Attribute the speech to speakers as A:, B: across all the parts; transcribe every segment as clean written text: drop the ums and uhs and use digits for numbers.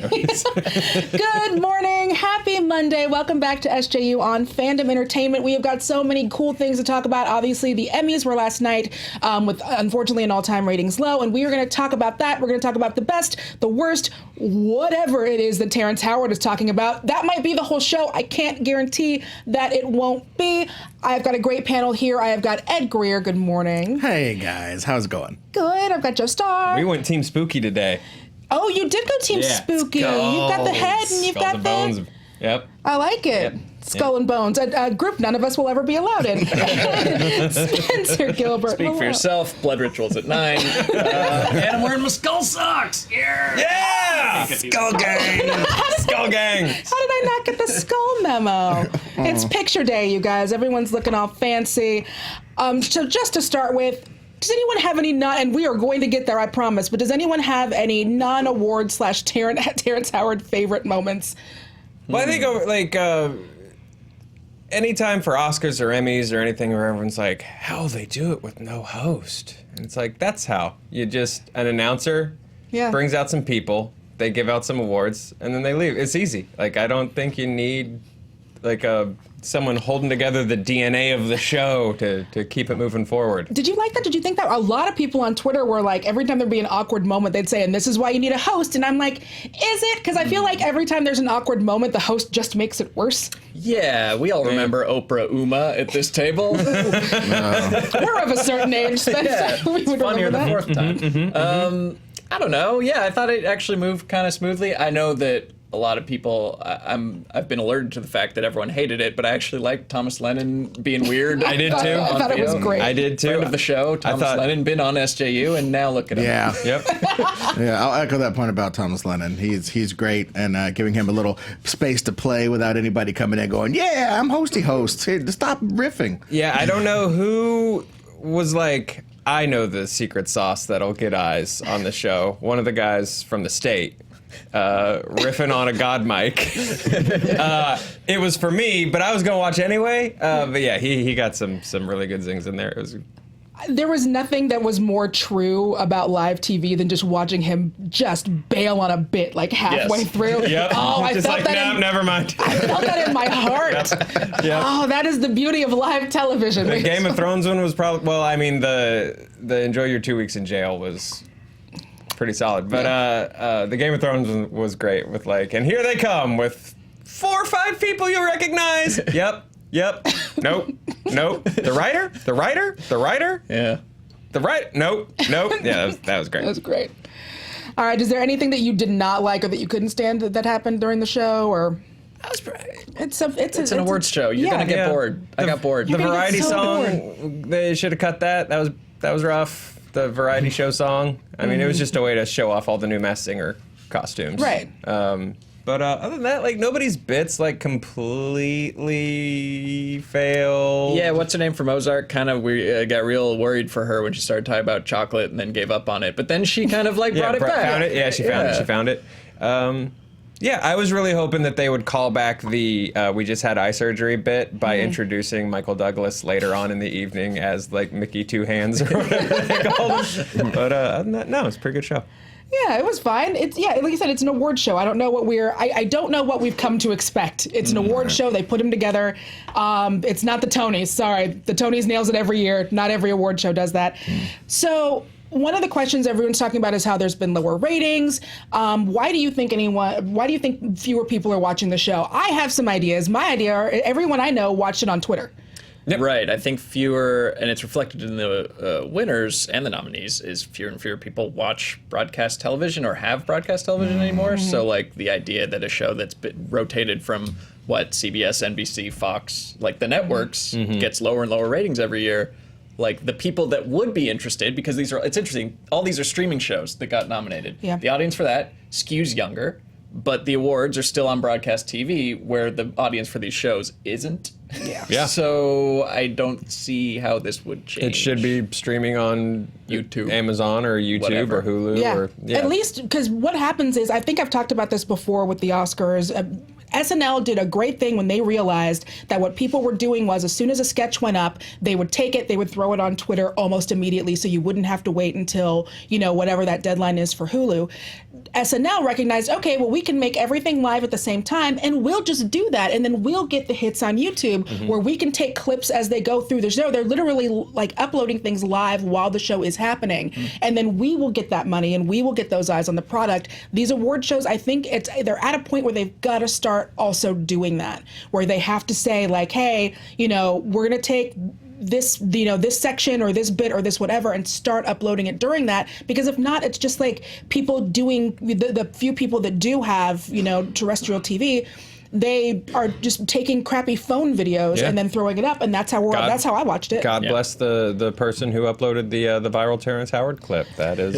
A: Good morning. Happy Monday. Welcome back to SJU on Fandom Entertainment. We have got so many cool things to talk about. Obviously, the Emmys were last night with, unfortunately, an all-time ratings low, and we are going to talk about that. We're going to talk about the best, the worst, whatever it is that Terrence Howard is talking about. That might be the whole show. I can't guarantee that it won't be. I've got a great panel here. I have got Ed Greer. Good morning.
B: Hey, guys. How's it going?
A: Good. I've got Joe Starr.
C: We went Team Spooky today.
A: Oh, you did go Team Spooky. You've got the head and you've got the
C: bones. Yep.
A: I like it. Yep. Skull and Bones, a group none of us will ever be allowed in. Spencer Gilbert.
D: Speak for yourself. Blood rituals at 9. And I'm wearing my skull socks.
C: Yeah! Skull gang. Skull gang.
A: How did I not get the skull memo? It's picture day, you guys. Everyone's looking all fancy. So just to start with, does anyone have any and we are going to get there, I promise, but does anyone have any non-award / Terrence Howard favorite moments?
C: Well, I think anytime for Oscars or Emmys or anything where everyone's like, how they do it with no host? And it's like, that's how. An announcer brings out some people, they give out some awards, and then they leave. It's easy. Like, I don't think you need someone holding together the DNA of the show to keep it moving forward.
A: Did you like that? Did you think that? A lot of people on Twitter were like, every time there'd be an awkward moment, they'd say, and this is why you need a host. And I'm like, is it? Because I feel like every time there's an awkward moment, the host just makes it worse.
D: Yeah, we all remember Oprah Uma at this table.
A: We're of a certain age, Spencer.
D: Yeah,
A: we would
D: funnier the
A: that.
D: fourth time. I don't know. Yeah, I thought it actually moved kind of smoothly. I know that a lot of people, I've been alerted to the fact that everyone hated it, but I actually liked Thomas Lennon being weird.
C: I did too.
A: I thought it was great.
C: I did too.
D: Friend of the show, Thomas Lennon, been on SJU, and now look at him.
B: Yeah.
C: Yep.
B: Yeah, I'll echo that point about Thomas Lennon. He's great, and giving him a little space to play without anybody coming in going, yeah, I'm hosty host. Hey, stop riffing.
C: Yeah, I don't know who was like, I know the secret sauce that'll get eyes on the show. One of the guys from the state. Riffing on a god mic. It was for me, but I was gonna watch anyway. But yeah, he got some really good zings in there.
A: There was nothing that was more true about live TV than just watching him just bail on a bit like halfway through.
C: Yep.
A: Oh, I
C: just
A: felt
C: like,
A: that.
C: Never mind.
A: I felt that in my heart.
C: Yep.
A: Oh, that is the beauty of live television.
C: The Game of Thrones one was probably the Enjoy Your 2 Weeks in Jail was pretty solid, but the Game of Thrones was great with and here they come with 4 or 5 people you recognize. Yep. Nope. The writer.
D: Yeah.
C: Nope. Yeah, that was great.
A: That was great. All right, is there anything that you did not like or that you couldn't stand that happened during the show, or? It's
D: an awards show. You're gonna get bored. I got bored.
C: The variety song, they should have cut that. That was rough. The variety show song. I mean, it was just a way to show off all the new Masked Singer costumes.
A: Right.
C: But other than that, nobody's bits completely failed.
D: Yeah, what's her name from Ozark? Kind of got real worried for her when she started talking about chocolate and then gave up on it. But then she kind of brought it back.
C: Found it. Yeah, she found it. Yeah, I was really hoping that they would call back the we just had eye surgery bit by introducing Michael Douglas later on in the evening as Mickey Two Hands or whatever they called him. But other than that, no, it's a pretty good show.
A: Yeah, it was fine. It's like you said, it's an award show. I don't know what I don't know what we've come to expect. It's an award show. They put them together. It's not the Tonys. Sorry, the Tonys nails it every year. Not every award show does that. So one of the questions everyone's talking about is how there's been lower ratings. Why do you think fewer people are watching the show? I have some ideas. My idea, everyone I know watched it on Twitter.
D: Yep. Right. I think fewer, and it's reflected in the winners and the nominees, is fewer and fewer people watch broadcast television or have broadcast television anymore. So the idea that a show that's been rotated from CBS, NBC, Fox, the networks gets lower and lower ratings every year. The people that would be interested, because it's interesting, all these are streaming shows that got nominated.
A: Yeah.
D: The audience for that skews younger, but the awards are still on broadcast TV where the audience for these shows isn't.
C: Yeah.
D: So I don't see how this would change.
C: It should be streaming on
D: YouTube,
C: Amazon, or YouTube,
D: whatever.
C: or Hulu.
A: Yeah. At least, because what happens is, I think I've talked about this before with the Oscars. SNL did a great thing when they realized that what people were doing was, as soon as a sketch went up, they would take it, they would throw it on Twitter almost immediately, so you wouldn't have to wait until, whatever that deadline is for Hulu. SNL recognized, okay, well, we can make everything live at the same time, and we'll just do that, and then we'll get the hits on YouTube, where we can take clips as they go through the show. They're literally like uploading things live while the show is happening, and then we will get that money, and we will get those eyes on the product. These award shows, I think they're at a point where they've got to start also doing that, where they have to say, like, hey, you know, we're going to take this, you know, this section or this bit or this whatever and start uploading it during that, because if not, it's just like people doing, the few people that do have, you know, terrestrial TV, they are just taking crappy phone videos and then throwing it up, and that's how that's how I watched it.
C: God bless the person who uploaded the viral Terrence Howard clip. That is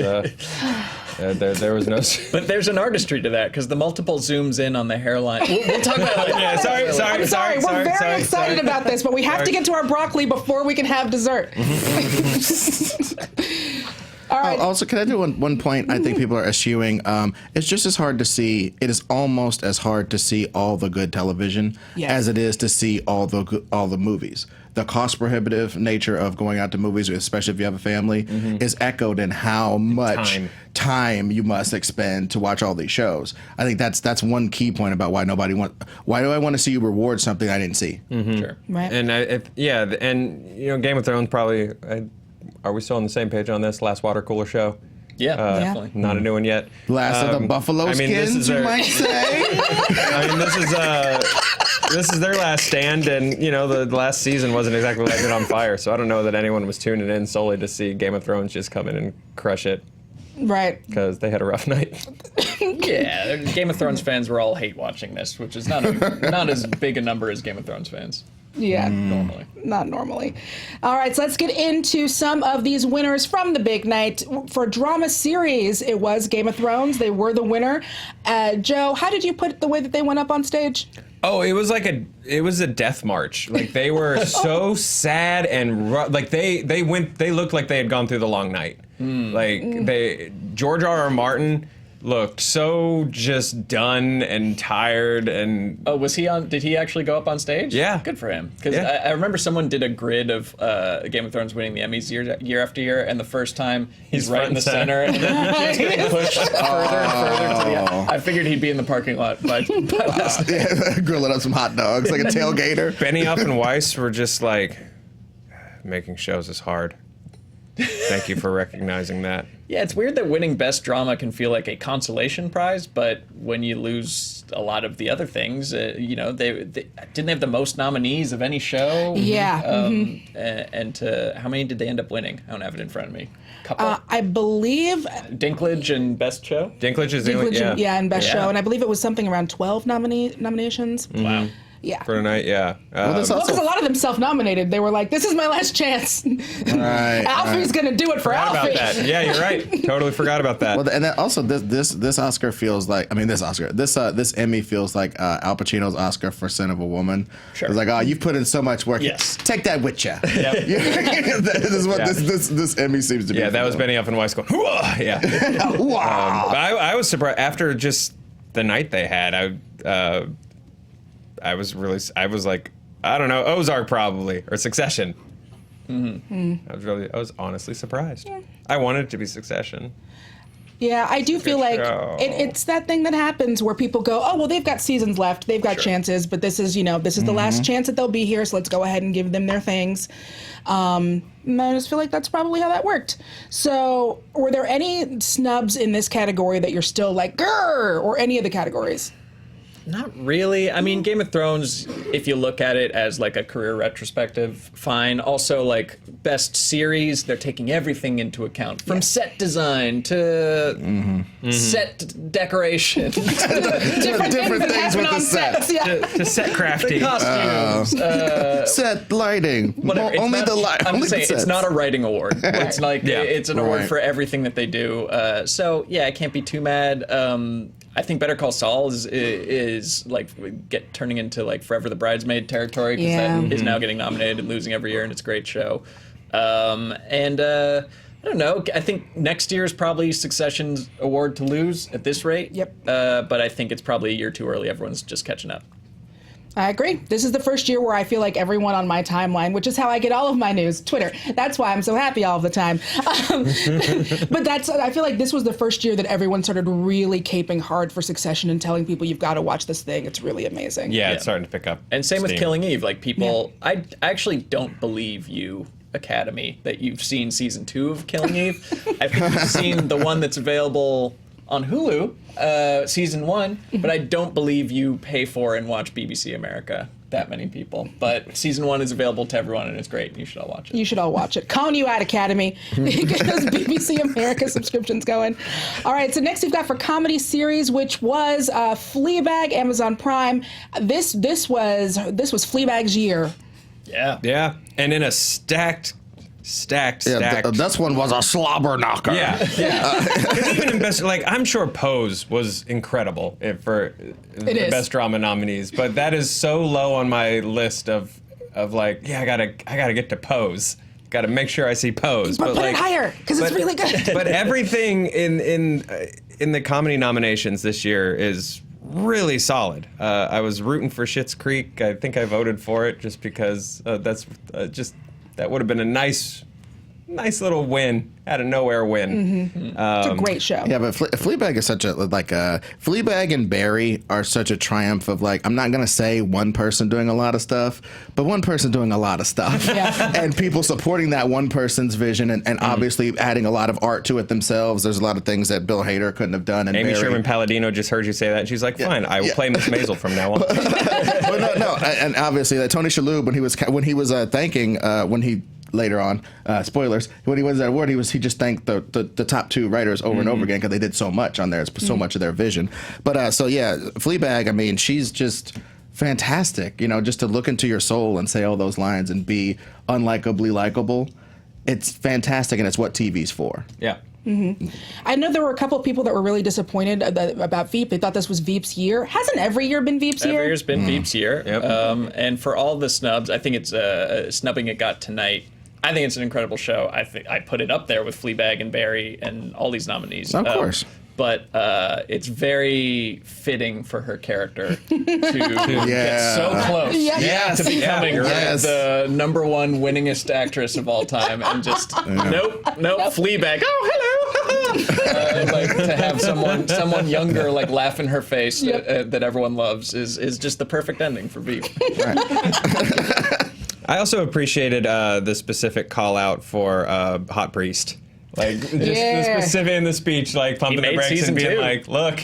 C: there was no.
D: But there's an artistry to that, because the multiple zooms in on the hairline. We'll talk about it.
C: Yeah, sorry.
A: We're very excited about this, but we have to get to our broccoli before we can have dessert. All right.
B: Also, can I do one point I think people are eschewing? It's just as hard to see. It is almost as hard to see all the good television as it is to see all the movies. The cost prohibitive nature of going out to movies, especially if you have a family, is echoed in how much time you must expend to watch all these shows. I think that's one key point about why why do I want to see you reward something I didn't see?
D: Sure.
A: Right.
C: And and you know, Game of Thrones probably. Are we still on the same page on this? Last water cooler show?
D: Yeah, definitely.
C: Not a new one yet.
B: Last of the buffalo skins, you might say.
C: I mean, this is their last stand, and you know, the last season wasn't exactly lighting it on fire. So I don't know that anyone was tuning in solely to see Game of Thrones just come in and crush it.
A: Right.
C: Because they had a rough night.
D: Yeah, Game of Thrones fans were all hate watching this, which is not as big a number as Game of Thrones fans.
A: Yeah.
D: Normally.
A: Not normally. All right, so let's get into some of these winners from the big night. For drama series, it was Game of Thrones. They were the winner. Joe, how did you put the way that they went up on stage?
C: Oh, it was a death march. Like, they were so sad and like they looked like they had gone through the long night. George R.R. Martin looked so just done and tired and.
D: Oh, was he on? Did he actually go up on stage?
C: Yeah,
D: good for him. Because I remember someone did a grid of Game of Thrones winning the Emmys year after year, and the first time he's right in the center, and then just getting pushed further and further to the end. I figured he'd be in the parking lot by last night.
B: Grilling up some hot dogs like a tailgater.
C: Benioff and Weiss were just like, making shows is hard. Thank you for recognizing that.
D: Yeah, it's weird that winning Best Drama can feel like a consolation prize, but when you lose a lot of the other things, you know, they didn't have the most nominees of any show.
A: Yeah.
D: And how many did they end up winning? I don't have it in front of me. Couple?
A: I believe
D: Dinklage and Best Show.
C: Dinklage is the only,
A: and Best Show, and I believe it was something around 12 nominations.
D: Wow.
A: Yeah.
C: For tonight, yeah.
A: Because a lot of them self-nominated. They were like, "This is my last chance.
B: Right.
A: Alfie's gonna do it for
C: Forgot
A: Alfie."
C: about that. Yeah, you're right. Totally forgot about that.
B: Well, and then also this Oscar feels like, I mean, this Emmy feels like Al Pacino's Oscar for Sin of a Woman.
D: Sure.
B: It's like, oh, you've put in so much work.
D: Yes.
B: Take that with you.
D: Yep.
B: This is what this Emmy seems to be.
C: Yeah, that was Benioff and Weiss going, "Hooah!" Yeah.
B: Wow.
C: But I was surprised after just the night they had. I was like, I don't know, Ozark probably, or Succession. I was honestly surprised. Yeah. I wanted it to be Succession.
A: Yeah, I do feel like
C: show.
A: it's that thing that happens where people go, "Oh, well, they've got seasons left, they've got chances, but this is the last chance that they'll be here, so let's go ahead and give them their things." And I just feel like that's probably how that worked. So, were there any snubs in this category that you're still like, grrr, or any of the categories?
D: Not really. I mean, Game of Thrones, if you look at it as like a career retrospective, fine. Also, like, best series, they're taking everything into account. From set design to set decoration.
A: different things with the
B: sets.
A: Yeah.
C: To set crafting.
D: Costumes.
B: Set lighting.
D: Whatever.
B: Only the light.
D: I'm
B: only
D: just saying,
B: the
D: it's
B: sets.
D: not a writing award. It's like, it's an award
B: Right.
D: for everything that they do. So, yeah, I can't be too mad. I think Better Call Saul is like turning into like Forever the Bridesmaid territory, because that is now getting nominated and losing every year, and it's a great show. I don't know. I think next year is probably Succession's award to lose at this rate.
A: Yep.
D: But I think it's probably a year too early. Everyone's just catching up.
A: I agree. This is the first year where I feel like everyone on my timeline, which is how I get all of my news, Twitter. That's why I'm so happy all of the time. But I feel like this was the first year that everyone started really caping hard for Succession and telling people you've got to watch this thing. It's really amazing.
C: Yeah, it's starting to pick up.
D: And same with
C: steam.
D: Killing Eve. Like people, I actually don't believe you, Academy, that you've seen season 2 of Killing Eve. I think you've seen the one that's available on Hulu, season 1, but I don't believe you pay for and watch BBC America, that many people. But season 1 is available to everyone, and it's great. You should all watch it.
A: You should all watch it. Calling you out, Academy. Get those BBC America subscriptions going. All right, so next we've got for comedy series, which was Fleabag, Amazon Prime. This was Fleabag's year.
D: Yeah.
C: And in a stacked.
B: This one was a slobber knocker.
C: Yeah. 'Cause even in best, I'm sure Pose was incredible for the best drama nominees, but that is so low on my list of I gotta get to Pose. Got to make sure I see Pose.
A: But put it higher because it's really good.
C: But everything in the comedy nominations this year is really solid. I was rooting for Schitt's Creek. I think I voted for it just because that would have been a nice little win, out of nowhere win.
A: It's a great show.
B: Yeah, but Fleabag is such a Fleabag and Barry are such a triumph of I'm not gonna say one person doing a lot of stuff, but one person doing a lot of stuff, and people supporting that one person's vision and obviously adding a lot of art to it themselves. There's a lot of things that Bill Hader couldn't have done. And
C: Amy
B: Barry,
C: Sherman Palladino just heard you say that, and she's like, "Fine, I will play Miss Maisel from now on."
B: But no, and obviously Tony Shalhoub when he was thanking when he. Later on, spoilers. When he wins that award, he just thanked the top 2 writers over and over again because they did so much on there. It's so much of their vision. But Fleabag. I mean, she's just fantastic. Just to look into your soul and say all those lines and be unlikably likable. It's fantastic, and it's what TV's for.
C: Yeah.
A: I know there were a couple of people that were really disappointed about Veep. They thought this was Veep's year. Hasn't every year been Veep's year?
D: Every year's been Veep's year.
C: Yep.
D: And for all the snubs, I think it's snubbing it got tonight. I think it's an incredible show. I think I put it up there with Fleabag and Barry and all these nominees.
B: Of course.
D: But it's very fitting for her character to get so close to becoming the number 1 winningest actress of all time, and just nope, Fleabag. Oh, hello. To have someone younger laugh in her face that everyone loves is just the perfect ending for Veep.
B: Right.
C: I also appreciated the specific call out for Hot Priest. The specific in the speech, pumping the brakes and being
D: 2.
C: Look,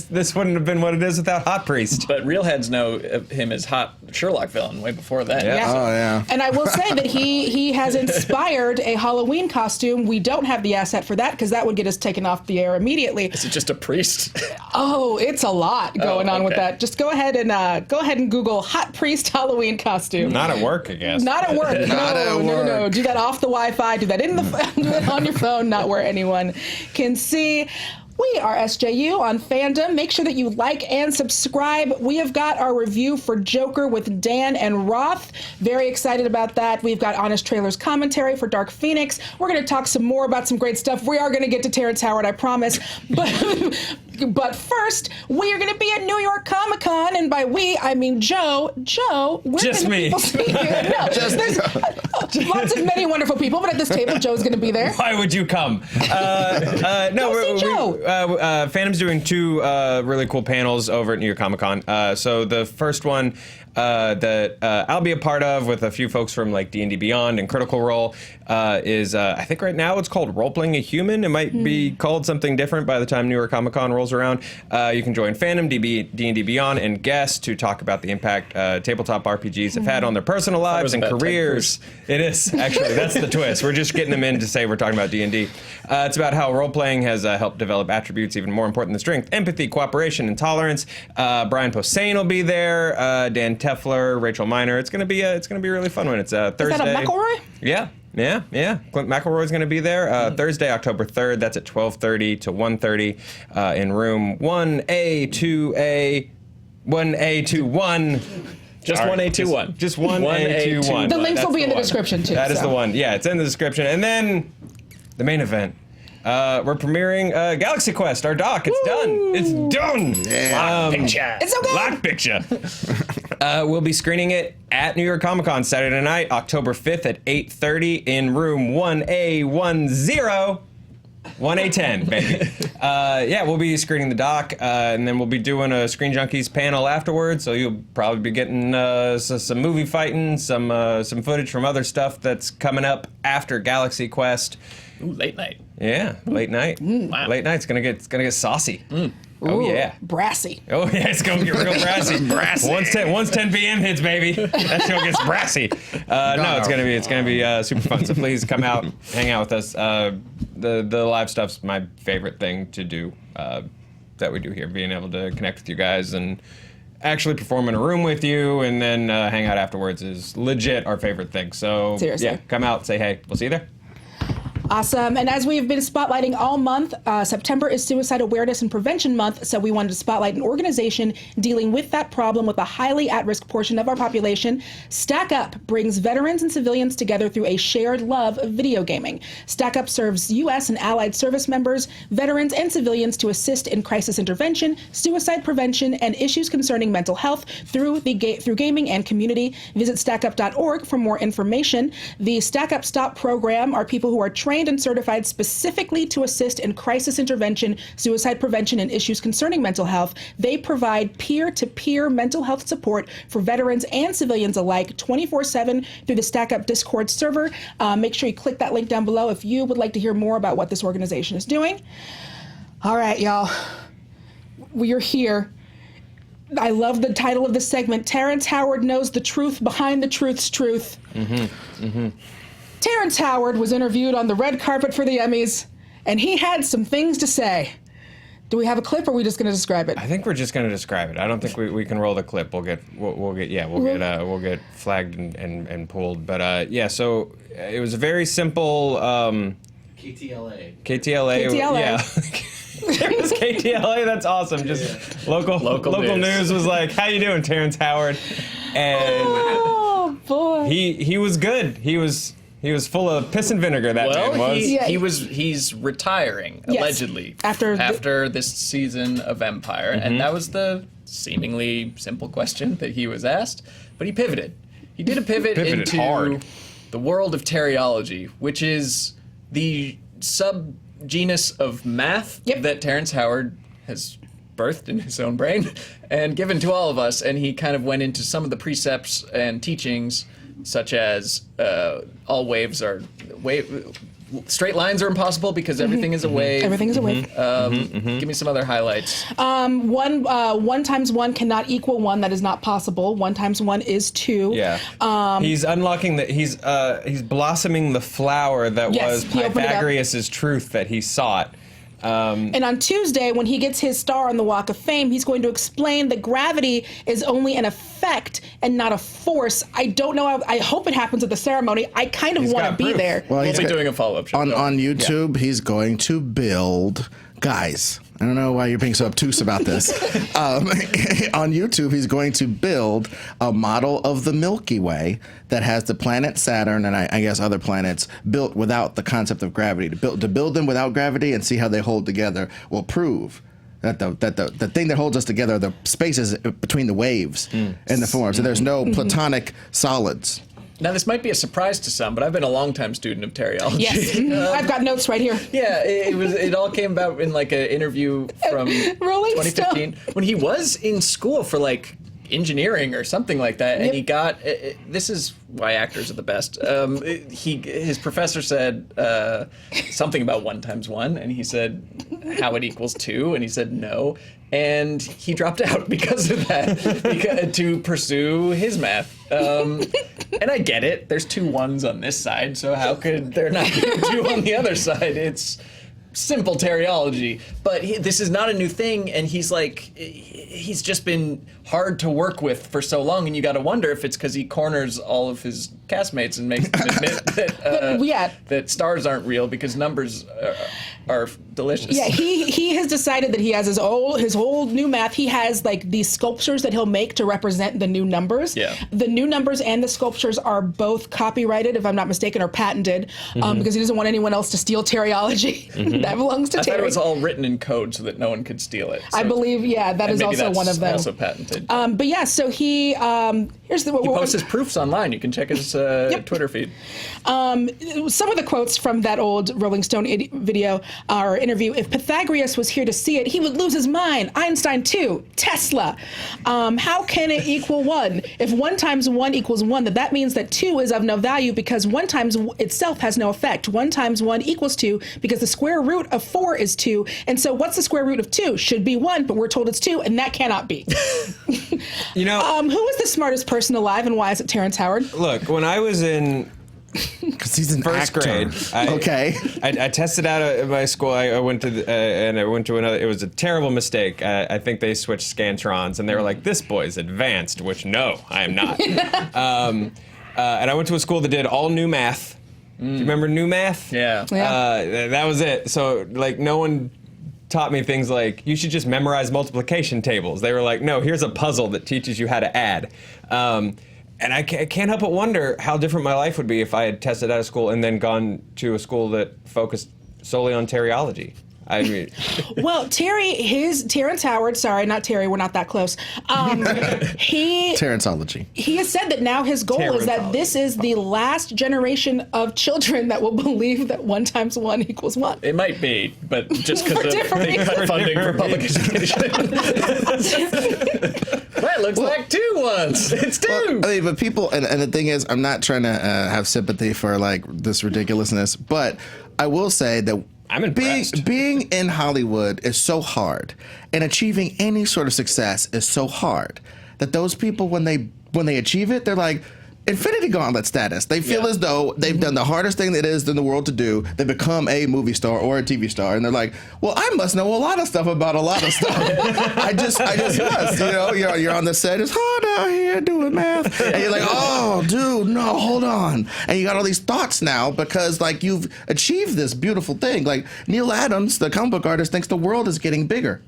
C: this wouldn't have been what it is without Hot Priest.
D: But real heads know him as Hot Sherlock villain way before that.
A: Yeah.
B: Oh, yeah.
A: And I will say that he has inspired a Halloween costume. We don't have the asset for that because that would get us taken off the air immediately.
D: Is it just a priest?
A: Oh, it's a lot going on with that. Just go ahead and Google Hot Priest Halloween costume.
C: Not at work, I guess.
A: Not at work. No. Do that off the Wi-Fi. Do that do that on your phone, not where anyone can see. We are SJU on Fandom. Make sure that you like and subscribe. We have got our review for Joker with Dan and Roth. Very excited about that. We've got Honest Trailers commentary for Dark Phoenix. We're going to talk some more about some great stuff. We are going to get to Terrence Howard, I promise. But first, we are going to be at New York Comic Con, and by we, I mean Joe. Where
C: just
A: can
C: me.
A: People see you? No, there's lots of many wonderful people, but at this table, Joe's going to be there.
C: Why would you come?
A: See Joe.
C: Fandom's doing 2 really cool panels over at New York Comic Con. So the first one that I'll be a part of with a few folks from D&D Beyond and Critical Role is I think right now it's called Role Playing a Human. It might be called something different by the time New York Comic Con rolls around. You can join Fandom, D&D Beyond, and guests to talk about the impact tabletop RPGs have had on their personal lives and careers. It is, actually. That's the twist. We're just getting them in to say we're talking about D&D. It's about how role-playing has helped develop attributes even more important than strength: empathy, cooperation, and tolerance. Brian Posehn will be there. Dan Tefler, Rachel Miner. It's gonna be a really fun one. It's Thursday.
A: Is that a McElroy?
C: Yeah. Clint McElroy's going to be there Thursday, October 3rd. That's at 12:30 to 1:30 in room 1A2A, 1A21.
D: Just 1A21.
C: Just 1A21.
A: The links will be in the description, too.
C: That is the one. Yeah, it's in the description. And then the main event. we're premiering Galaxy Quest, our doc. It's done. It's done.
B: Yeah.
A: It's so good.
C: Lock picture. We'll be screening it at New York Comic Con Saturday night, October 5th at 8:30 in room 1A10. 1A10, baby. Yeah, we'll be screening the doc, and then we'll be doing a Screen Junkies panel afterwards. So you'll probably be getting some movie fighting, some footage from other stuff that's coming up after Galaxy Quest.
D: Ooh, late night.
C: Yeah, late night.
D: Wow.
C: Late night's gonna get saucy. Oh
A: Ooh,
C: yeah.
A: brassy.
C: Oh yeah, it's gonna get real brassy. Once 10 p.m. hits, baby, that show gets brassy. No, it's gonna be super fun. So please come out, hang out with us. The live stuff's my favorite thing to do that we do here. Being able to connect with you guys and actually perform in a room with you, and then hang out afterwards is legit our favorite thing. So
A: Seriously.
C: Yeah, come out, say hey. We'll see you there.
A: Awesome. And as we've been spotlighting all month, September is Suicide Awareness and Prevention Month, so we wanted to spotlight an organization dealing with that problem with a highly at-risk portion of our population. Stack Up brings veterans and civilians together through a shared love of video gaming. Stack Up serves U.S. and allied service members, veterans, and civilians to assist in crisis intervention, suicide prevention, and issues concerning mental health through gaming and community. Visit stackup.org for more information. The Stack Up Stop program are people who are trained and certified specifically to assist in crisis intervention, suicide prevention, and issues concerning mental health. They provide peer-to-peer mental health support for veterans and civilians alike 24/7 through the Stack Up Discord server. Make sure you click that link down below if you would like to hear more about what this organization is doing. All right, y'all. We are here. I love the title of this segment. Terrence Howard knows the truth behind the truth's truth. Terrence Howard was interviewed on the red carpet for the Emmys, and he had some things to say. Do we have a clip, or are we just going to describe it?
C: I think we're just going to describe it. I don't think we can roll the clip. We'll get flagged and pulled. But yeah, so it was a very simple
E: KTLA.
A: KTLA.
C: Yeah. It was KTLA. That's awesome. Just local news was like, "How you doing, Terrence Howard?" And
A: oh boy,
C: he was good. He was full of piss and vinegar. That man was.
D: He's retiring
A: Yes.
D: allegedly
A: After
D: this season of Empire, and that was the seemingly simple question that he was asked. But he pivoted. He did a pivot into
C: hard.
D: the world of teriology, which is the subgenus of math that Terrence Howard has birthed in his own brain and given to all of us. And he kind of went into some of the precepts and teachings, such as straight lines are impossible because everything is a wave.
A: everything is a wave.
D: Give me some other highlights.
A: One times one cannot equal one. That is not possible. 1 times 1 is 2.
C: Yeah. He's unlocking he's blossoming the flower that
A: Yes,
C: was
A: he opened it up.
C: Pythagoras' truth that he sought.
A: And on Tuesday, when he gets his star on the Walk of Fame, he's going to explain that gravity is only an effect and not a force. I don't know. I hope it happens at the ceremony. I kind of want to be there.
B: Well,
D: We'll be doing a follow-up show.
B: on YouTube. He's going to build guys. I don't know why you're being so obtuse about this. On YouTube, he's going to build a model of the Milky Way that has the planet Saturn and I guess other planets built without the concept of gravity. To build them without gravity and see how they hold together will prove that the thing that holds us together are the spaces between the waves and the forms. So there's no platonic solids.
D: Now, this might be a surprise to some, but I've been a longtime student of teriology.
A: Yes, I've got notes right here.
D: Yeah, it all came about in like an interview from
A: Rolling
D: 2015 when he was in school for like engineering or something like that, and he got. This is why actors are the best. His professor said something about 1 times 1, and he said how it equals 2, and he said no. And he dropped out because of that, to pursue his math. And I get it. There's 2 1s on this side, so how could there not be 2 on the other side? It's simple teriology. But this is not a new thing, and he's just been hard to work with for so long, and you got to wonder if it's because he corners all of his castmates and makes them admit that stars aren't real because numbers are delicious.
A: Yeah, he has decided that he has his whole new math. He has like these sculptures that he'll make to represent the new numbers.
D: Yeah.
A: The new numbers and the sculptures are both copyrighted, if I'm not mistaken, or patented, because he doesn't want anyone else to steal Terryology. That belongs to
D: I
A: Terry.
D: thought it was all written in code so that no one could steal it. So.
A: I believe, that is also one of them.
D: Also patented.
A: But yeah, so he here's the.
D: He posts his proofs online. You can check his Twitter feed.
A: Some of the quotes from that old Rolling Stone video or interview: "If Pythagoras was here to see it, he would lose his mind. Einstein too. Tesla. How can it equal 1? If 1 times 1 equals 1, that means that 2 is of no value because 1 times itself has no effect. 1 times 1 equals 2 because the square root of 4 is 2. And so what's the square root of 2? Should be 1, but we're told it's 2, and that cannot be."
C: You know,
A: who is the smartest person alive, and why is it Terrence Howard?
C: Look, when I was in
B: Because he's an
C: first
B: actor.
C: grade, I tested out at my school. I went to and I went to another. It was a terrible mistake. I think they switched scantrons, and they were like, "This boy's advanced," which no, I am not. And I went to a school that did all new math. Do you remember new math?
D: Yeah.
C: That was it. So like no one taught me things like you should just memorize multiplication tables. They were like, no, here's a puzzle that teaches you how to add. And I can't help but wonder how different my life would be if I had tested out of school and then gone to a school that focused solely on Terryology. I mean,
A: well, Terrence Howard, sorry, not Terry, we're not that close.
B: Terrenceology.
A: He has said that now his goal is that this is the last generation of children that will believe that 1 times 1 equals 1.
D: It might be, but just because they cut funding for public education. That looks like 2 ones. It's 2.
B: Well, I mean, but people, and the thing is, I'm not trying to have sympathy for like this ridiculousness, but I will say that
C: I'm impressed.
B: Being in Hollywood is so hard, and achieving any sort of success is so hard that those people, when they achieve it, they're like Infinity Gauntlet status. They feel as though they've done the hardest thing that is in the world to do. They become a movie star or a TV star, and they're like, "Well, I must know a lot of stuff about a lot of stuff. I just must." You know, you're on the set. It's hard out here doing math, and you're like, "Oh, dude, no, hold on." And you got all these thoughts now because like you've achieved this beautiful thing. Like Neil Adams, the comic book artist, thinks the world is getting bigger.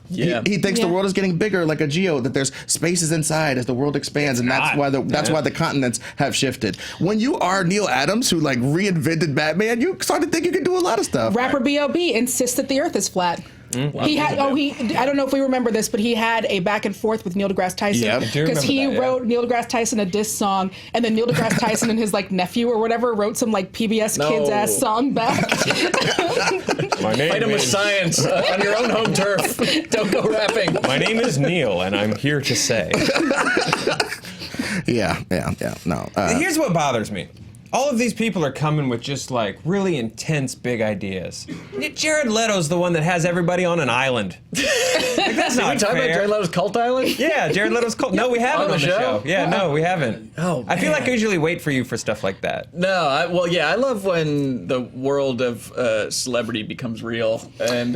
D: Yeah.
B: He thinks the world is getting bigger like a geo, that there's spaces inside as the world expands, and that's why the continents have shifted. When you are Neil Adams, who like reinvented Batman, you start to think you can do a lot of stuff.
A: Rapper B.O.B. insists that the earth is flat. He had I don't know if we remember this, but he had a back and forth with Neil deGrasse Tyson because he wrote Neil deGrasse Tyson a diss song, and then Neil deGrasse Tyson and his like nephew or whatever wrote some like PBS Kids ass song back.
C: Fight
D: him with science on your own home turf. Don't go rapping.
C: My name is Neil, and I'm here to say.
B: No.
C: Here's what bothers me. All of these people are coming with just like really intense big ideas. Jared Leto's the one that has everybody on an island. Like, that's not
D: fair. About Jared Leto's Cult Island?
C: Yeah, Jared Leto's Cult. No, we haven't on the show. Yeah, no, we haven't.
D: Oh,
C: I feel like I usually wait for you for stuff like that.
D: No, I love when the world of celebrity becomes real, and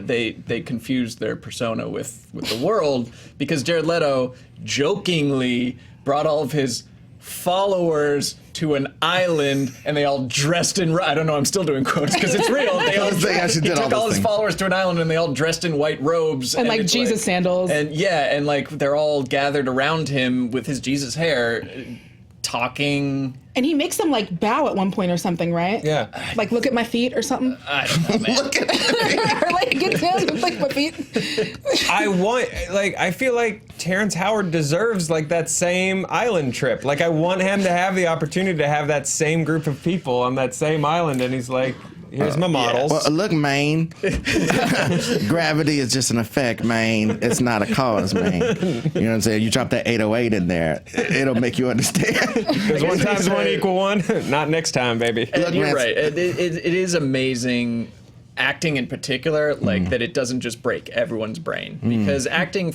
D: they confuse their persona with the world, because Jared Leto jokingly brought all of his followers to an island, and they all dressed in. I don't know. I'm still doing quotes because it's real. They all he took all his followers to an island, and they all dressed in white robes
A: and like Jesus sandals.
D: And like they're all gathered around him with his Jesus hair, talking.
A: And he makes them like bow at one point or something, right?
C: Yeah.
A: Like look at my feet or something.
D: I don't know, man.
B: Look at it.
A: Or like get down and lick my feet.
C: I feel like Terrence Howard deserves like that same island trip. Like I want him to have the opportunity to have that same group of people on that same island, and he's like, here's my models.
B: Well, look, man. Gravity is just an effect, man. It's not a cause, man. You know what I'm saying? You drop that 808 in there, it'll make you understand.
C: Does 1 times 1 equal 1? Not next time, baby.
D: And you're right. It is amazing. Acting in particular, like that it doesn't just break everyone's brain, because acting,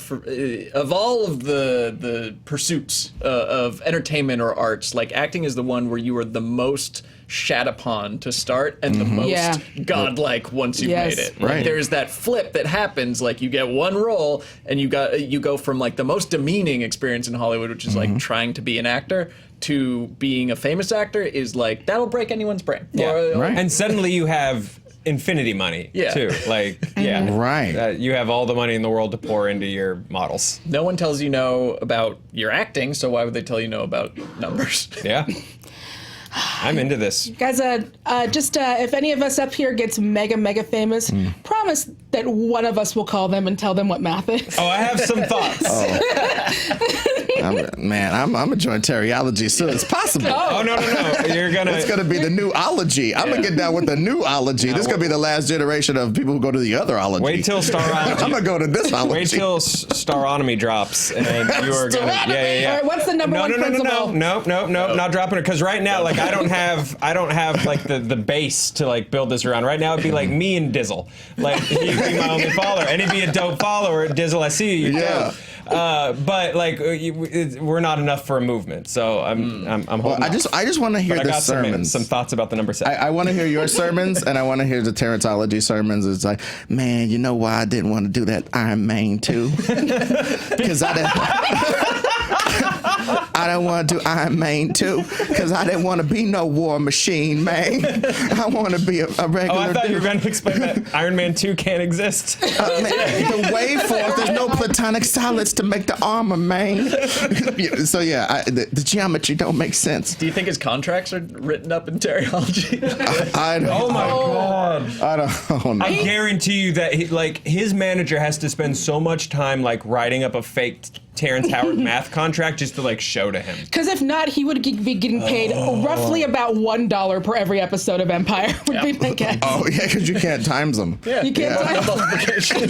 D: of all of the pursuits of entertainment or arts, like acting is the one where you are the most shat upon to start and the most godlike once you've made it.
B: Right.
D: Like, there's that flip that happens, like you get one role and you go from like the most demeaning experience in Hollywood, which is like trying to be an actor, to being a famous actor is like that'll break anyone's brain.
C: Yeah.
B: Right.
C: And suddenly you have infinity money
D: Yeah.
C: too. Like, yeah,
B: Right.
C: you have all the money in the world to pour into your models.
D: No one tells you no about your acting, so why would they tell you no about numbers?
C: Yeah, I'm into this.
A: Guys, just if any of us up here gets mega famous, promise that one of us will call them and tell them what math is.
C: Oh, I have some thoughts.
B: I'm a join Terryology as soon as possible.
C: Oh, no. You're gonna.
B: It's gonna be the new ology. I'm gonna get down with the new ology. This is gonna be the last generation of people who go to the other ology.
C: Wait till Starrology.
B: I'm gonna go to this ology.
C: Wait till Starronomy drops, and you are gonna. Yeah.
A: All right, what's the number one principle?
C: No, not dropping it. Because right now, like, I don't have like the base to like build this around. Right now, it'd be like me and Dizzle. Like, he'd be my only follower, and he'd be a dope follower. Dizzle, I see you.
B: Yeah.
C: Dope. But like, we're not enough for a movement. So I'm hoping.
B: Well, I just want to hear
C: but I
B: the
C: got
B: sermons.
C: some thoughts about the number 7.
B: I want to hear your sermons, and I want to hear the Terrentology sermons. It's like, man, you know why I didn't want to do that Iron Man too? Because I didn't want to do Iron Man too, because I didn't want to be no war machine, man. I want to be a regular.
C: Oh, I thought
B: dude.
C: you were going to explain that Iron Man 2 can't exist.
B: Man, the waveform, there's no platonic solids to make the armor, man. So yeah, the geometry don't make sense.
D: Do you think his contracts are written up in Terryology?
C: Oh my God.
B: I don't know.
C: I guarantee you that his manager has to spend so much time like writing up a fake Terrence Howard math contract just to like show to him.
A: Because if not, he would be getting paid roughly about $1 per every episode of Empire. Would be my guess.
B: Oh yeah, because you can't times them.
D: Yeah,
A: You can't time
D: multiplication.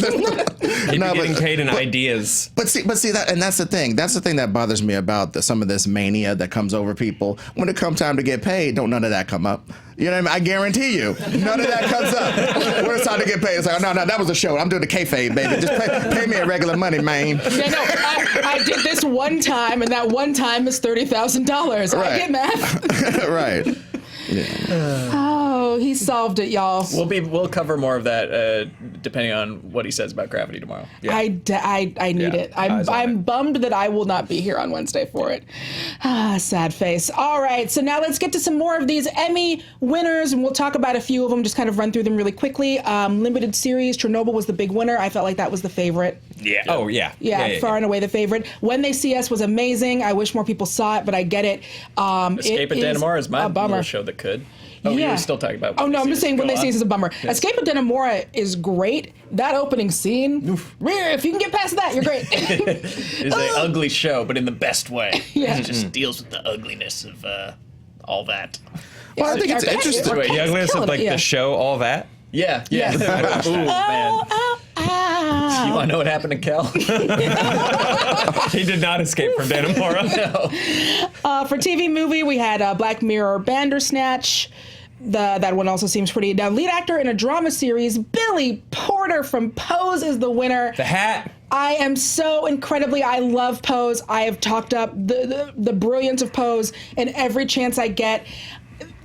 C: He'd be getting paid in ideas.
B: But see that, and that's the thing. That's the thing that bothers me about some of this mania that comes over people. When it comes time to get paid, don't none of that come up. You know what I mean? I guarantee you, none of that comes up. When it's time to get paid, it's like, oh, no, that was a show. I'm doing the kayfabe, baby. Just pay me a regular money, man.
A: Yeah, no, I did this one time, and that one time is $30,000.
B: Right.
A: I get math.
B: Right. Yeah.
A: Oh, he solved it, y'all.
D: We'll cover more of that depending on what he says about Gravity tomorrow.
C: Yeah.
A: I need
C: Yeah.
A: it. I'm bummed that I will not be here on Wednesday for it. Sad face. All right, so now let's get to some more of these Emmy winners, and we'll talk about a few of them, just kind of run through them really quickly. Limited series, Chernobyl was the big winner. I felt like that was the favorite.
C: Yeah. Oh yeah.
A: Yeah, far and away the favorite. When They See Us was amazing. I wish more people saw it, but I get it.
D: Escape at Dannemora is my
A: a bummer.
D: little show that could. Oh, you were still talking about.
A: Oh no, I'm just saying When They See Us
D: Us.
A: is a bummer. Escape at Dannemora is great. That opening scene, if you can get past that, you're great.
D: It's an ugly show, but in the best way.
A: Yeah.
D: It just deals with the ugliness of all that.
B: Well, I think it's interesting.
C: Wait, the ugliness of like the show, all that.
D: Yeah.
A: Yes.
D: Ooh, man. You want to know what happened to Kel?
C: He did not escape from Dannemora.
D: No.
A: For TV movie, we had Black Mirror Bandersnatch. That one also seems pretty. Now, lead actor in a drama series, Billy Porter from Pose is the winner.
C: The hat.
A: I am so I love Pose. I have talked up the brilliance of Pose in every chance I get.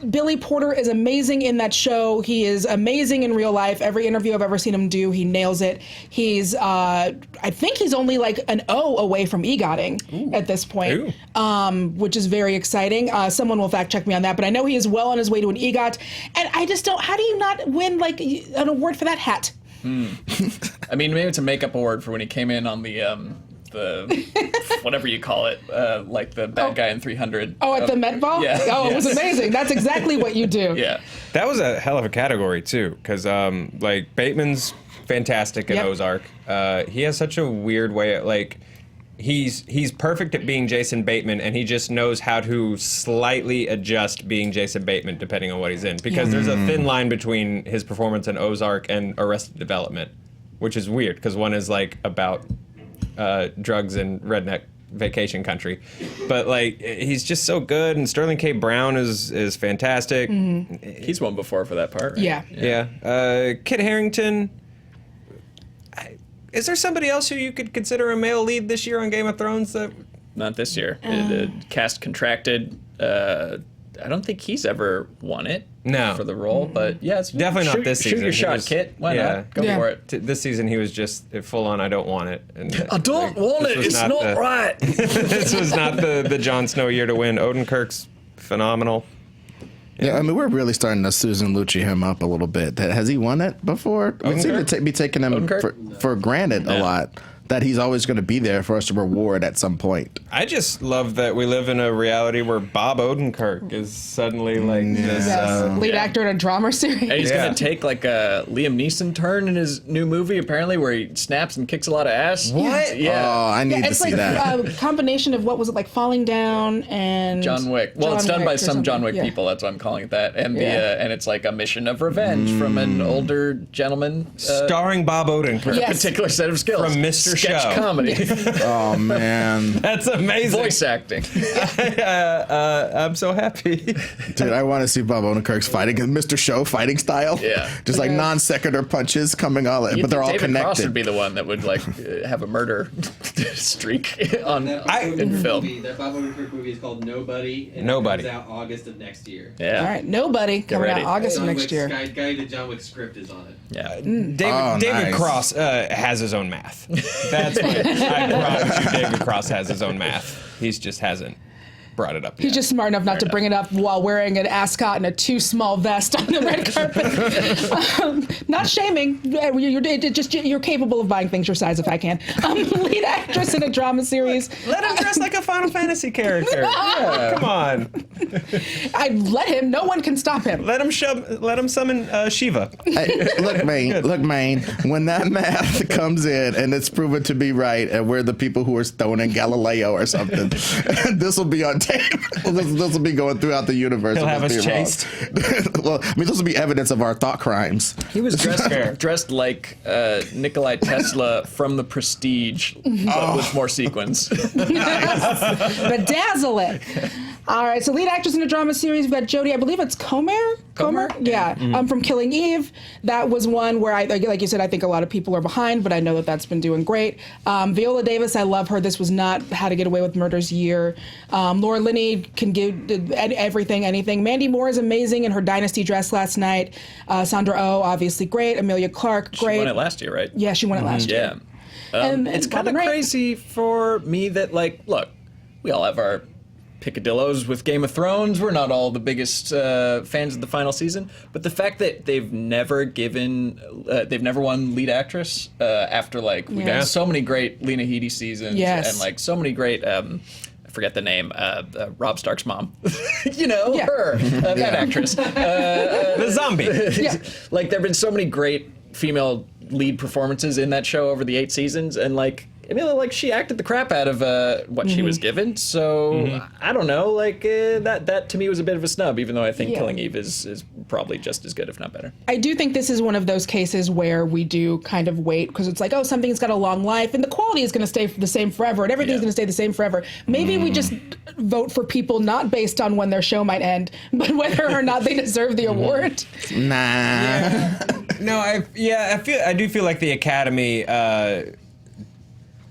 A: Billy Porter is amazing in that show. He is amazing in real life. Every interview I've ever seen him do, he nails it. He's, I think he's only like an O away from EGOTing at this point, which is very exciting. Someone will fact check me on that, but I know he is well on his way to an EGOT. And I just don't, how do you not win like an award for that hat?
D: I mean, maybe it's a makeup award for when he came in on the whatever you call it, like the bad guy in 300.
A: Oh, at the Met Ball?
D: Yeah.
A: Oh, it was amazing. That's exactly what you do.
D: Yeah.
C: That was a hell of a category too, because like Bateman's fantastic in Ozark. He has such a weird way. Like he's perfect at being Jason Bateman, and he just knows how to slightly adjust being Jason Bateman depending on what he's in. Because there's a thin line between his performance in Ozark and Arrested Development, which is weird because one is like about drugs in redneck vacation country, but like he's just so good, and Sterling K. Brown is fantastic.
D: He's won before for that part, right?
A: Yeah.
C: Kit Harington. Is there somebody else who you could consider a male lead this year on Game of Thrones? That
D: Not this year. The cast contracted. I don't think he's ever won it.
C: No.
D: For the role, but yeah, it's
C: Definitely not this season.
D: Shoot your
C: He
D: shot,
C: was-
D: Kit. Why
C: yeah.
D: not? Go
A: Yeah.
D: for it.
C: this season he was just full on. I don't want it. And,
D: I don't want
C: this
D: it.
C: was
D: It's not
C: the-
D: right.
C: This was not the Jon Snow year to win. Odenkirk's phenomenal.
B: Yeah, I mean, we're really starting to Susan Lucci him up a little bit. Has he won it before? We seem to be taking him for granted a lot. That he's always going to be there for us to reward at some point.
C: I just love that we live in a reality where Bob Odenkirk is suddenly like this
A: lead actor in a drama series.
D: And he's going to take like a Liam Neeson turn in his new movie, apparently, where he snaps and kicks a lot of ass.
C: What?
D: Yeah.
B: Oh, I need to see that.
A: It's like a combination of what was it, like Falling Down and
D: John Wick. Well, it's done by some John Wick
A: yeah.
D: people. That's why I'm calling it that. And and it's like a mission of revenge from an older gentleman.
C: starring Bob Odenkirk.
A: Yes.
D: A particular set of skills.
C: From Mr.
D: Sketch
C: Show.
D: comedy.
B: Oh, man.
C: That's amazing.
D: Voice acting.
C: I'm so happy.
B: Dude, I want to see Bob Odenkirk's fighting, Mr. Show fighting style.
D: Yeah.
B: Just like non sequitur punches coming all, but they're all
D: David
B: connected.
D: Cross would be the one that would like have a murder streak on in film.
E: That Bob Odenkirk movie is called Nobody. And
C: Nobody.
E: It comes out August of next year.
D: Yeah.
A: All right, Nobody coming out
D: ready.
A: August of
E: John
A: next
E: Wick's
A: year.
E: Guy to John Wick's script is on it.
D: Yeah.
C: David
B: nice.
C: Cross has his own math. That's what I promise you. David Cross has his own math. He just hasn't brought it up yet.
A: He's just smart enough not to bring it up while wearing an ascot and a too small vest on the red carpet. Not shaming. You're capable of buying things your size if I can. Lead actress in a drama series.
C: Let him dress like a Final Fantasy character. Yeah, come on.
A: I let him. No one can stop him.
C: Let him summon Shiva.
B: Hey, look, man, when that math comes in and it's proven to be right, and we're the people who are stoning Galileo or something, this will be on tape. This will be going throughout the universe.
C: He'll have us chased.
B: Well, I mean, this will be evidence of our thought crimes.
D: He was dressed like Nikolai Tesla from The Prestige, but with more sequins.
A: Bedazzle it. All right, so lead actress in a drama series, we've got Jodie, I believe it's Comer? Yeah, from Killing Eve. That was one where, like you said, I think a lot of people are behind, but I know that that's been doing great. Viola Davis, I love her. This was not How to Get Away with Murder's year. Laura Linney can give everything, anything. Mandy Moore is amazing in her Dynasty dress last night. Sandra Oh, obviously great. Amelia Clark, great.
D: She won it last year, right?
A: Yeah, she won it last year.
D: Yeah.
A: And
D: it's kind of
A: Robin Wright.
D: crazy for me that, like, look, we all have our picadillos with Game of Thrones. We're not all the biggest fans of the final season, but the fact that they've never won lead actress after, like, we got so many great Lena Headey seasons and, like, so many great, I forget the name, Rob Stark's mom. Her, that actress.
C: The zombie.
D: Like, there have been so many great female lead performances in that show over the 8 seasons, and, like, Emilia, like, she acted the crap out of what she was given. So I don't know, like that to me was a bit of a snub. Even though I think Killing Eve is probably just as good, if not better.
A: I do think this is one of those cases where we do kind of wait because it's like, oh, something's got a long life and the quality is going to stay the same forever and everything's going to stay the same forever. Maybe we just vote for people not based on when their show might end, but whether or not they deserve the award.
B: Nah.
C: Yeah. No, I do feel like the Academy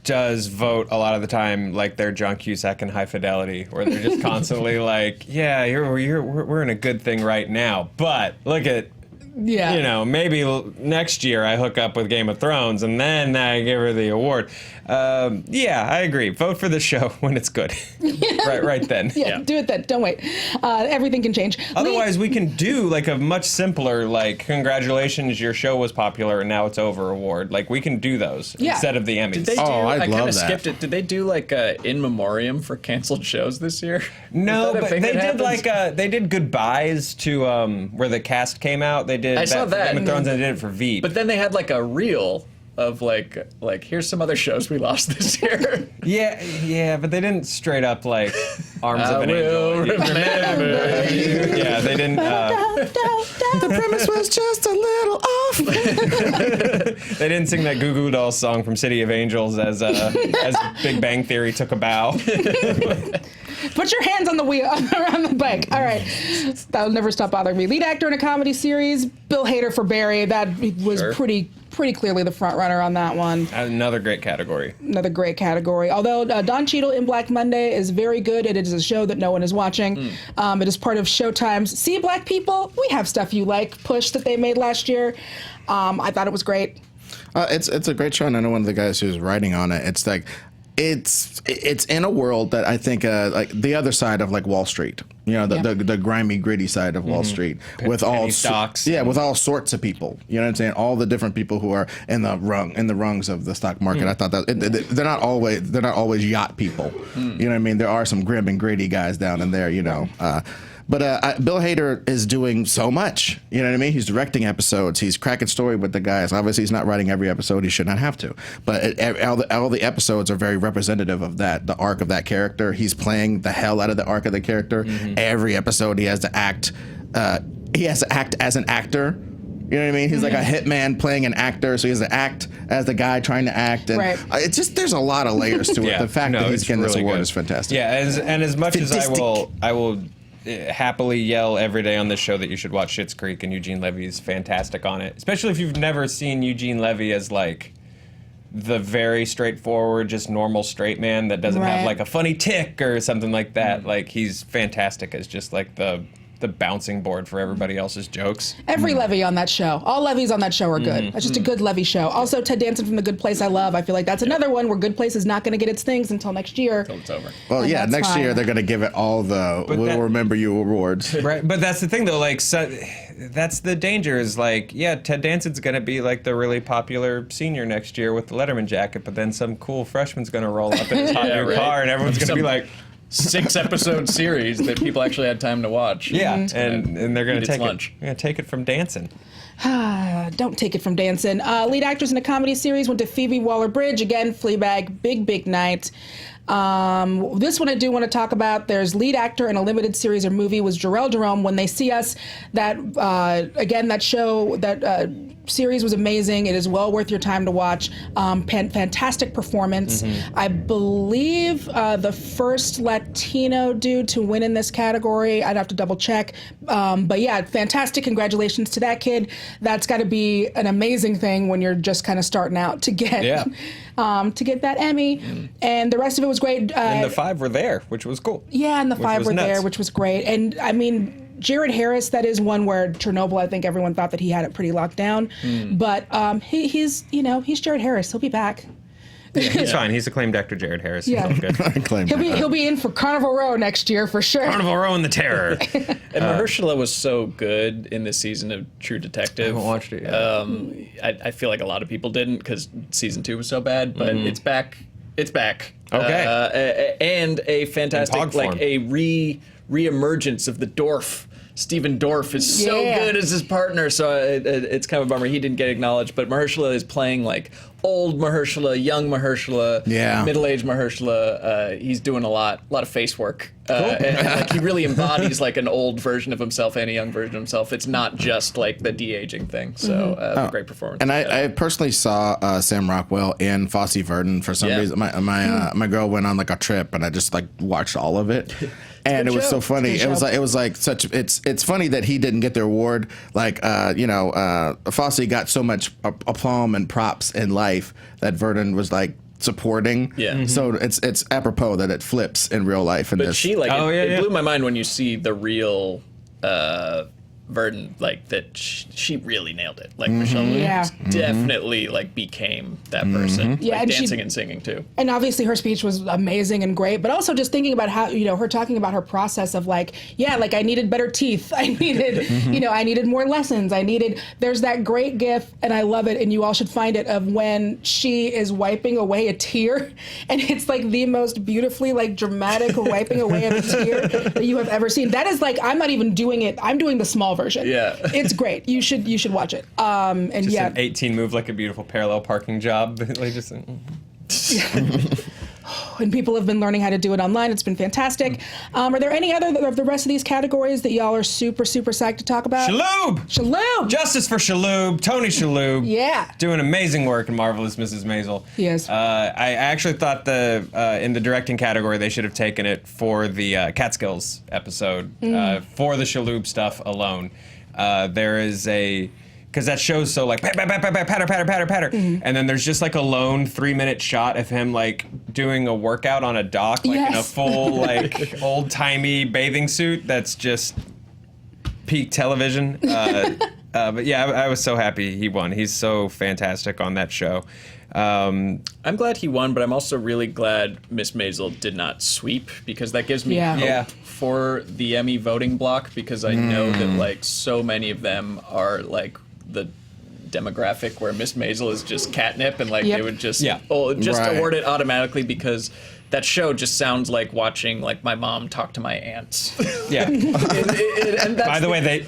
C: does vote a lot of the time like they're John Cusack and High Fidelity, where they're just constantly like, yeah, we're in a good thing right now, but look at, maybe next year I hook up with Game of Thrones and then I give her the award. I agree. Vote for the show when it's good. right then.
A: Yeah, do it then. Don't wait. Everything can change.
C: Otherwise, we can do like a much simpler, like, congratulations, your show was popular and now it's over award. Like, we can do those instead of the Emmys.
D: Did they do,
B: I'd
D: I
B: love
D: kind of
B: that.
D: skipped it. Did they do like a in memoriam for canceled shows this year?
C: No, but they did
D: happens?
C: they did goodbyes to where the cast came out. They did
D: I saw
C: for
D: that.
C: Game of Thrones and they did it for Veep.
D: But then they had like a reel of like here's some other shows we lost this year.
C: yeah, but they didn't straight up like Arms of an
D: will
C: Angel.
D: remember you.
C: Yeah, they didn't.
B: The premise was just a little off.
C: They didn't sing that Goo Goo Dolls song from City of Angels as Big Bang Theory took a bow.
A: Put your hands on the wheel, on the bike. All right. That'll never stop bothering me. Lead actor in a comedy series, Bill Hader for Barry. That was pretty clearly the front runner on that one.
C: Another great category.
A: Although Don Cheadle in Black Monday is very good. It is a show that no one is watching. It is part of Showtime's See Black People, We Have Stuff You Like push that they made last year. I thought it was great.
B: It's a great show, and I know one of the guys who's writing on it. It's like, it's in a world that I think like the other side of like Wall Street, the grimy, gritty side of Wall Street with all
C: stocks,
B: with all sorts of people. You know what I'm saying? All the different people who are in the rungs of the stock market. I thought that they're not always yacht people. You know what I mean? There are some grim and gritty guys down in there. But Bill Hader is doing so much. You know what I mean? He's directing episodes. He's cracking story with the guys. Obviously, he's not writing every episode. He should not have to. But all the episodes are very representative of that, the arc of that character. He's playing the hell out of the arc of the character. Every episode, he has to act. He has to act as an actor. You know what I mean? He's like a hitman playing an actor, so he has to act as the guy trying to act. And it's just, there's a lot of layers to it. The fact that he's getting this award is fantastic.
C: Yeah, as much as I will happily yell every day on this show that you should watch Schitt's Creek, and Eugene Levy is fantastic on it, especially if you've never seen Eugene Levy as like the very straightforward, just normal straight man that doesn't have like a funny tick or something like that. Like, he's fantastic as just like the bouncing board for everybody else's jokes.
A: Every Levy on that show. All Levies on that show are good. That's just a good Levy show. Also, Ted Danson from The Good Place I love. I feel like that's another one where Good Place is not going to get its things until next year.
D: Until it's over.
B: Well, yeah, next year they're going to give it all the We'll Remember You awards.
C: Right, but that's the thing though, like, that's the danger is like, yeah, Ted Danson's going to be like the really popular senior next year with the Letterman jacket, but then some cool freshman's going to roll up in his hot new car and everyone's going to be like,
D: 6-episode series that people actually had time to watch.
C: Yeah, and they're going to take lunch. They're going to take it from Danson.
A: Don't take it from Danson. Lead actress in a comedy series went to Phoebe Waller-Bridge. Again, Fleabag, big night. This one I do want to talk about. There's lead actor in a limited series or movie was Jarrell Jerome. When They See Us, that again, that show, that series was amazing. It is well worth your time to watch. Fantastic performance. I believe the first Latino dude to win in this category. I'd have to double check. But yeah, fantastic. Congratulations to that kid. That's got to be an amazing thing when you're just kind of starting out to get that Emmy. And the rest of it was great.
C: And the 5 were there, which was cool.
A: Yeah, and the 5 were there, which was great. And I mean, Jared Harris, that is one where Chernobyl, I think everyone thought that he had it pretty locked down. But he's Jared Harris. He'll be back.
C: Yeah, he's fine. He's acclaimed actor Jared Harris.
A: Yeah. He'll be in for Carnival Row next year for sure.
C: Carnival Row and the Terror.
D: And Mahershala was so good in this season of True Detective.
C: I haven't watched it yet.
D: I feel like a lot of people didn't because season 2 was so bad, but it's back. It's back.
C: Okay.
D: And a fantastic, like a re-emergence of the Dorff. Stephen Dorff is so good as his partner, so it's kind of a bummer he didn't get acknowledged. But Mahershala is playing like old Mahershala, young Mahershala, middle-aged Mahershala. He's doing a lot of face work. And like, he really embodies like an old version of himself and a young version of himself. It's not just like the de-aging thing. So great performance.
B: And I personally saw Sam Rockwell in Fosse Verdon for some reason. My girl went on like a trip, and I just like watched all of it. And it was so funny. It was like such. It's funny that he didn't get the award. Like Fosse got so much aplomb and props in life that Verdon was like supporting. Yeah. So it's apropos that it flips in real life.
D: But she like it blew my mind when you see the real Verdon, like that she really nailed it. Like Michelle Williams definitely like became that person. Yeah, like, and dancing and singing too.
A: And obviously her speech was amazing and great, but also just thinking about how, her talking about her process of like, like I needed better teeth. I needed, I needed more lessons. There's that great gif, and I love it, and you all should find it, of when she is wiping away a tear, and it's like the most beautifully like dramatic wiping away of a tear that you have ever seen. That is like, I'm not even doing it. I'm doing the small version.
D: Yeah.
A: It's great. You should watch it. And
C: just an 18 move like a beautiful parallel parking job. Like just.
A: And people have been learning how to do it online. It's been fantastic. Are there any other of the rest of these categories that y'all are super psyched to talk about?
C: Shalhoub! Justice for Shalhoub. Tony Shalhoub.
A: Yeah.
C: Doing amazing work in Marvelous Mrs. Maisel.
A: Yes.
C: I actually thought in the directing category they should have taken it for the Catskills episode, for the Shalhoub stuff alone. There is because that show's so like patter, and then there's just like a lone 3-minute shot of him like doing a workout on a dock, like in a full like old timey bathing suit. That's just peak television. But yeah, I was so happy he won. He's so fantastic on that show.
D: I'm glad he won, but I'm also really glad Miss Maisel did not sweep, because that gives me hope for the Emmy voting block, because I know that like so many of them are like the demographic where Miss Maisel is just catnip, and like they would just award it automatically, because that show just sounds like watching like my mom talk to my aunts.
C: Yeah.
D: and that's
C: By the way,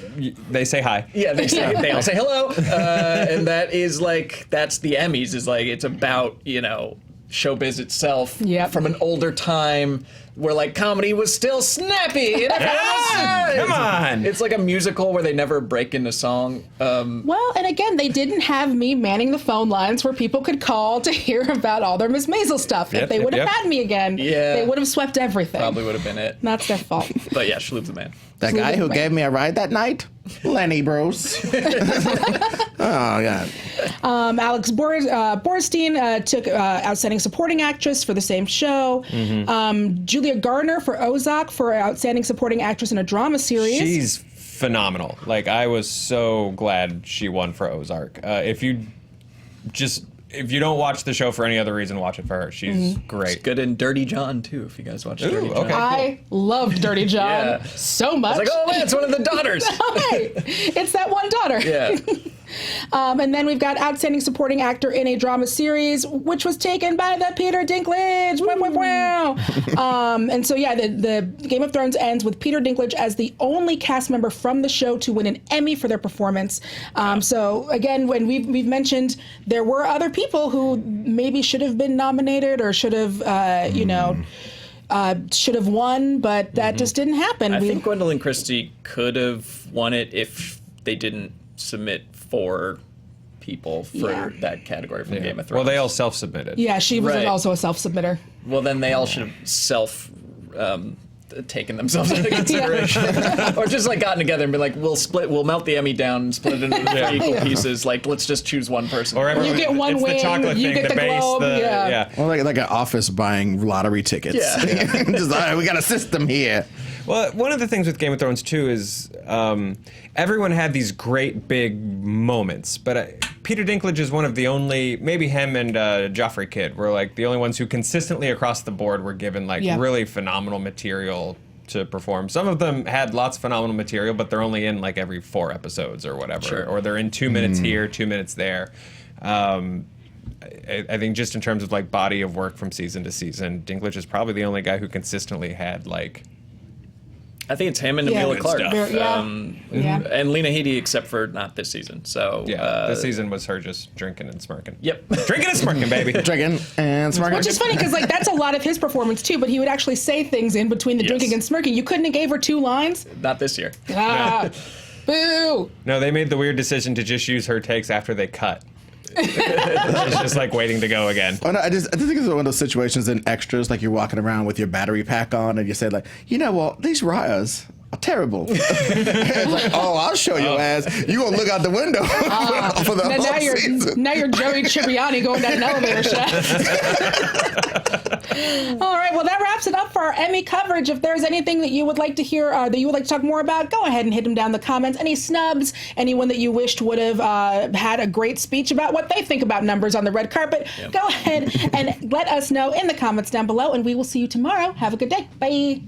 C: they say hi.
D: Yeah, they all say hello, and that is like that's the Emmys. Is like it's about showbiz itself from an older time where like comedy was still snappy. And
C: Come on!
D: It's like a musical where they never break into song.
A: Well, and again, they didn't have me manning the phone lines where people could call to hear about all their Miss Maisel stuff. If they would have had me again, they would have swept everything.
D: Probably would have been it.
A: That's their fault.
D: But yeah, Shaloub's the man.
B: That guy who gave me a ride that night? Lenny Bruce. Oh, God.
A: Alex Borstein took Outstanding Supporting Actress for the same show. Julia Gardner for Ozark for Outstanding Supporting Actress in a Drama Series.
C: She's phenomenal. Like, I was so glad she won for Ozark. If you don't watch the show for any other reason, watch it for her. She's great.
D: She's good in Dirty John, too, if you guys watch Dirty John.
C: Okay.
A: I loved Dirty John so much.
D: It's like, oh, man, it's one of the daughters.
A: It's that one daughter.
D: Yeah.
A: And then we've got Outstanding Supporting Actor in a Drama Series, which was taken by the Peter Dinklage. And so, the Game of Thrones ends with Peter Dinklage as the only cast member from the show to win an Emmy for their performance. So, again, when we've mentioned there were other people who maybe should have been nominated or should have, should have won, but that just didn't happen.
D: I think Gwendolyn Christie could have won it if they didn't submit 4 people for that category from Game of Thrones.
C: Well, they all self-submitted.
A: Yeah, she was also a self-submitter.
D: Well, then they all should have taken themselves into consideration, or just like gotten together and been like, we'll melt the Emmy down and split it into 3 equal pieces. Like, let's just choose one person.
C: Or
A: you get one
C: it's
A: wing,
C: the chocolate
A: you
C: thing,
A: get the
C: base,
A: globe.
B: Or like an office buying lottery tickets.
D: Yeah.
B: Just, all right, we got a system here.
C: Well, one of the things with Game of Thrones, too, is everyone had these great big moments, but Peter Dinklage is one of the only, maybe him and Joffrey Kidd were like the only ones who consistently across the board were given like really phenomenal material to perform. Some of them had lots of phenomenal material, but they're only in like every 4 episodes or whatever, or they're in 2 minutes here, 2 minutes there. I think just in terms of like body of work from season to season, Dinklage is probably the only guy who consistently had like.
D: I think it's him and Emilia Clarke.
A: And
D: Lena Headey, except for not this season. So
C: this season was her just drinking and smirking.
D: Yep.
C: Drinking and smirking, baby.
B: Drinking and smirking.
A: Which is funny because like that's a lot of his performance too, but he would actually say things in between the drinking and smirking. You couldn't have gave her 2 lines?
D: Not this year.
A: Boo!
C: No, they made the weird decision to just use her takes after they cut. It's just like waiting to go again.
B: Oh, no, I just think it's one of those situations in extras, like you're walking around with your battery pack on, and you say like, what, these writers are terrible. It's like, I'll show your ass. You gonna look out the window for the whole season.
A: Now you're Joey Tribbiani going down an elevator shaft. All right, well, that wraps it up for our Emmy coverage. If there's anything that you would like to hear, that you would like to talk more about, go ahead and hit them down in the comments. Any snubs, anyone that you wished would have had a great speech about what they think about numbers on the red carpet, go ahead and let us know in the comments down below, and we will see you tomorrow. Have a good day. Bye.